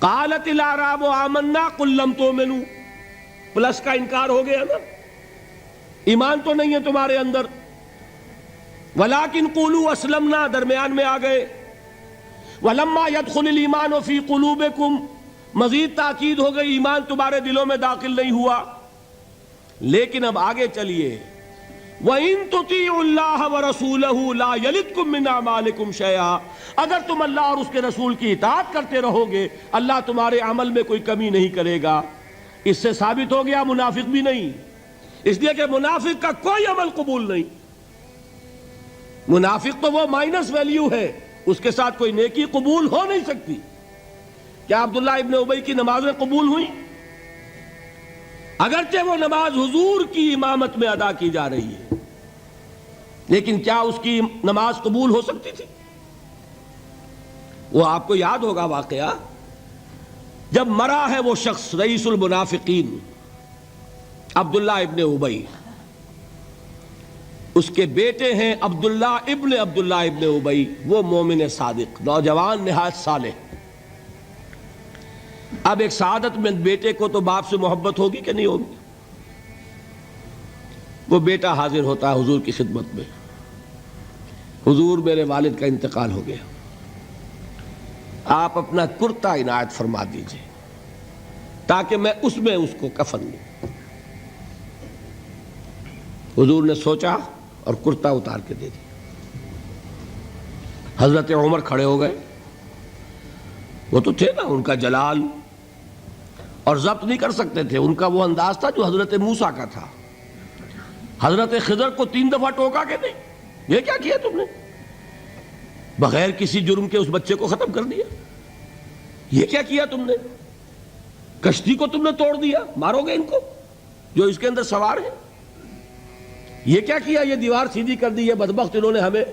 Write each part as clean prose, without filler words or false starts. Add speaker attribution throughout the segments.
Speaker 1: قالت الاعراب آمنا قل لم تؤمنوا، پلس کا انکار ہو گیا نا، ایمان تو نہیں ہے تمہارے اندر. ولیکن قولوا اسلمنا، درمیان میں آ گئے. ولما يدخل الایمان فی قلوبکم، مزید تاکید ہو گئی ایمان تمہارے دلوں میں داخل نہیں ہوا. لیکن اب آگے چلیے. وَإِن تُطِيعُوا اللَّهَ وَرَسُولَهُ لَا يَلِدْكُم مِّنْ أَعْمَالِكُمْ شَيْئًا، اگر تم اللہ اور اس کے رسول کی اطاعت کرتے رہو گے اللہ تمہارے عمل میں کوئی کمی نہیں کرے گا. اس سے ثابت ہو گیا منافق بھی نہیں، اس لیے کہ منافق کا کوئی عمل قبول نہیں. منافق تو وہ مائنس ویلیو ہے، اس کے ساتھ کوئی نیکی قبول ہو نہیں سکتی. کیا عبداللہ ابن ابی کی نمازیں قبول ہوئیں؟ اگرچہ وہ نماز حضور کی امامت میں ادا کی جا رہی ہے، لیکن کیا اس کی نماز قبول ہو سکتی تھی؟ وہ آپ کو یاد ہوگا واقعہ، جب مرا ہے وہ شخص رئیس المنافقین عبداللہ ابن ابی، اس کے بیٹے ہیں عبداللہ ابن ابی، وہ مومن صادق، نوجوان نہایت صالح. اب ایک سعادت مند بیٹے کو تو باپ سے محبت ہوگی کہ نہیں ہوگی؟ وہ بیٹا حاضر ہوتا ہے حضور کی خدمت میں، حضور میرے والد کا انتقال ہو گیا، آپ اپنا کرتا عنایت فرما دیجئے تاکہ میں اس کو کفن دوں. حضور نے سوچا اور کرتا اتار کے دے دیا. حضرت عمر کھڑے ہو گئے، وہ تو تھے نا، ان کا جلال اور ضبط نہیں کر سکتے تھے، ان کا وہ انداز تھا جو حضرت موسیٰ کا تھا. حضرت خضر کو 3 دفعہ ٹوکا کہ نہیں، یہ کیا کیا تم نے؟ بغیر کسی جرم کے اس بچے کو ختم کر دیا. یہ کیا کیا تم نے؟ کشتی کو تم نے توڑ دیا، مارو گے ان کو جو اس کے اندر سوار ہیں. یہ کیا کیا؟ یہ دیوار سیدھی کر دی. یہ بدبخت انہوں نے ہمیں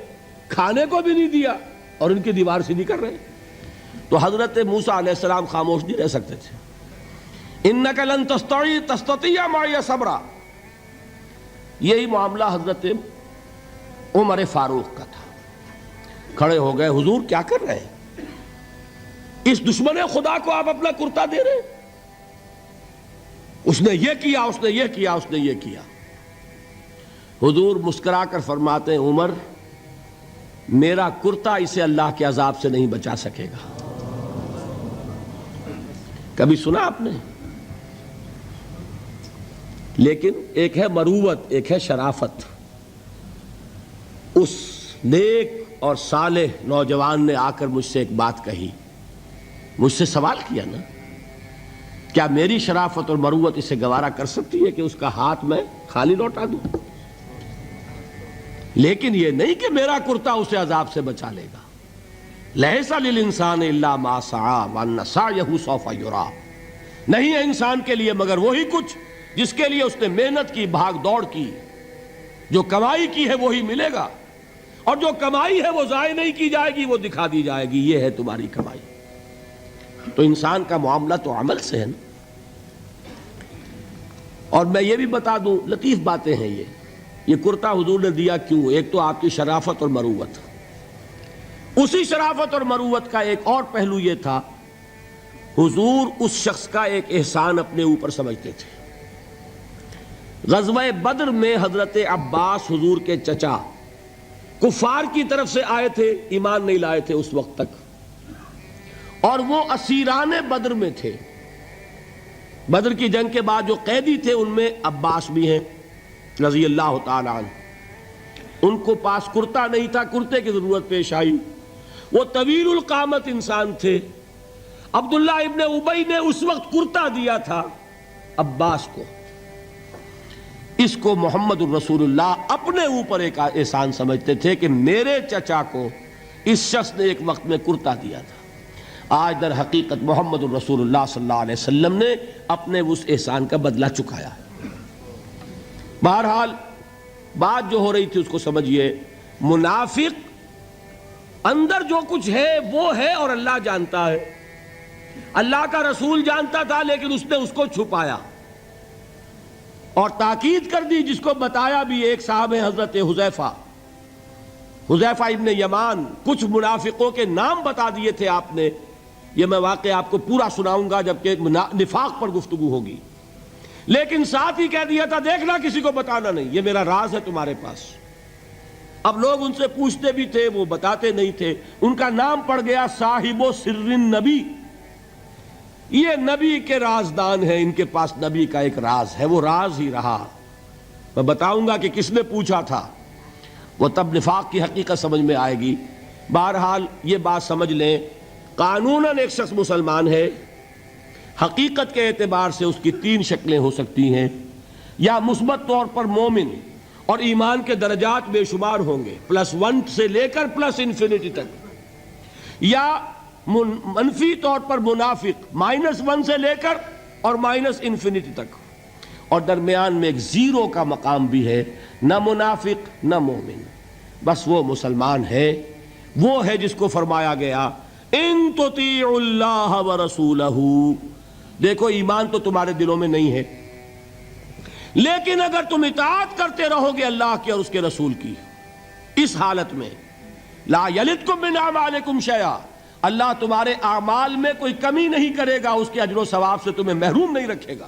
Speaker 1: کھانے کو بھی نہیں دیا اور ان کی دیوار سیدھی کر رہے ہیں. تو حضرت موسیٰ علیہ السلام خاموش نہیں رہ سکتے تھے. انک لن تستطیع معی صبرا، یہی معاملہ حضرت عمر فاروق کا تھا. کھڑے ہو گئے، حضور کیا کر رہے ہیں؟ اس دشمن خدا کو آپ اپنا کرتا دے رہے ہیں؟ اس نے یہ کیا، اس نے یہ کیا، اس نے یہ کیا. حضور مسکرا کر فرماتے ہیں عمر، میرا کرتا اسے اللہ کے عذاب سے نہیں بچا سکے گا. کبھی سنا آپ نے؟ لیکن ایک ہے مروت، ایک ہے شرافت. اس نیک اور صالح نوجوان نے آ کر مجھ سے ایک بات کہی، مجھ سے سوال کیا نا، کیا میری شرافت اور مروت اسے گوارا کر سکتی ہے کہ اس کا ہاتھ میں خالی لوٹا دوں؟ لیکن یہ نہیں کہ میرا کرتا اسے عذاب سے بچا لے گا. لیس للانسان الا ما سعی وان سعیہ سوف یری، نہیں ہے انسان کے لیے مگر وہی کچھ جس کے لیے اس نے محنت کی، بھاگ دوڑ کی. جو کمائی کی ہے وہی ملے گا، اور جو کمائی ہے وہ ضائع نہیں کی جائے گی، وہ دکھا دی جائے گی، یہ ہے تمہاری کمائی. تو انسان کا معاملہ تو عمل سے ہے نا. اور میں یہ بھی بتا دوں، لطیف باتیں ہیں یہ کرتا حضور نے دیا کیوں؟ ایک تو آپ کی شرافت اور مروت. اسی شرافت اور مروت کا ایک اور پہلو یہ تھا، حضور اس شخص کا ایک احسان اپنے اوپر سمجھتے تھے. غزوہ بدر میں حضرت عباس حضور کے چچا کفار کی طرف سے آئے تھے، ایمان نہیں لائے تھے اس وقت تک، اور وہ اسیران بدر میں تھے. بدر کی جنگ کے بعد جو قیدی تھے ان میں عباس بھی ہیں رضی اللہ تعالی عنہ. ان کو پاس کرتا نہیں تھا، کرتے کی ضرورت پیش آئی. وہ طویل القامت انسان تھے. عبداللہ ابن ابی نے اس وقت کرتا دیا تھا عباس کو. اس کو محمد الرسول اللہ اپنے اوپر ایک احسان سمجھتے تھے کہ میرے چچا کو اس شخص نے ایک وقت میں کرتا دیا تھا. آج در حقیقت محمد الرسول اللہ صلی اللہ علیہ وسلم نے اپنے اس احسان کا بدلہ چکایا. بہرحال بات جو ہو رہی تھی اس کو سمجھیے. منافق اندر جو کچھ ہے وہ ہے اور اللہ جانتا ہے. اللہ کا رسول جانتا تھا لیکن اس نے اس کو چھپایا اور تاکید کر دی. جس کو بتایا بھی ایک صاحب ہے حضرت حذیفہ ابن یمان. کچھ منافقوں کے نام بتا دیے تھے آپ نے یہ میں واقعہ آپ کو پورا سناؤں گا جبکہ نفاق پر گفتگو ہوگی، لیکن ساتھ ہی کہہ دیا تھا دیکھنا کسی کو بتانا نہیں، یہ میرا راز ہے تمہارے پاس۔ اب لوگ ان سے پوچھتے بھی تھے، وہ بتاتے نہیں تھے۔ ان کا نام پڑ گیا صاحب و سر نبی، یہ نبی کے رازدان ہیں، ان کے پاس نبی کا ایک راز ہے، وہ راز ہی رہا۔ میں بتاؤں گا کہ کس نے پوچھا تھا، وہ تب نفاق کی حقیقت سمجھ میں آئے گی۔ بہرحال یہ بات سمجھ لیں، قانوناً ایک شخص مسلمان ہے، حقیقت کے اعتبار سے اس کی تین شکلیں ہو سکتی ہیں، یا مثبت طور پر مومن اور ایمان کے درجات بے شمار ہوں گے، +1 سے لے کر +انفینٹی تک، یا منفی طور پر منافق، -1 سے لے کر اور -انفینٹی تک، اور درمیان میں ایک زیرو کا مقام بھی ہے، نہ منافق نہ مومن، بس وہ مسلمان ہے، وہ ہے جس کو فرمایا گیا ان تطیعوا اللہ ورسولہ۔ دیکھو ایمان تو تمہارے دلوں میں نہیں ہے، لیکن اگر تم اطاعت کرتے رہو گے اللہ کی اور اس کے رسول کی، اس حالت میں لا یلدکم من اعمالکم شیئا، اللہ تمہارے اعمال میں کوئی کمی نہیں کرے گا، اس کے اجر و ثواب سے تمہیں محروم نہیں رکھے گا۔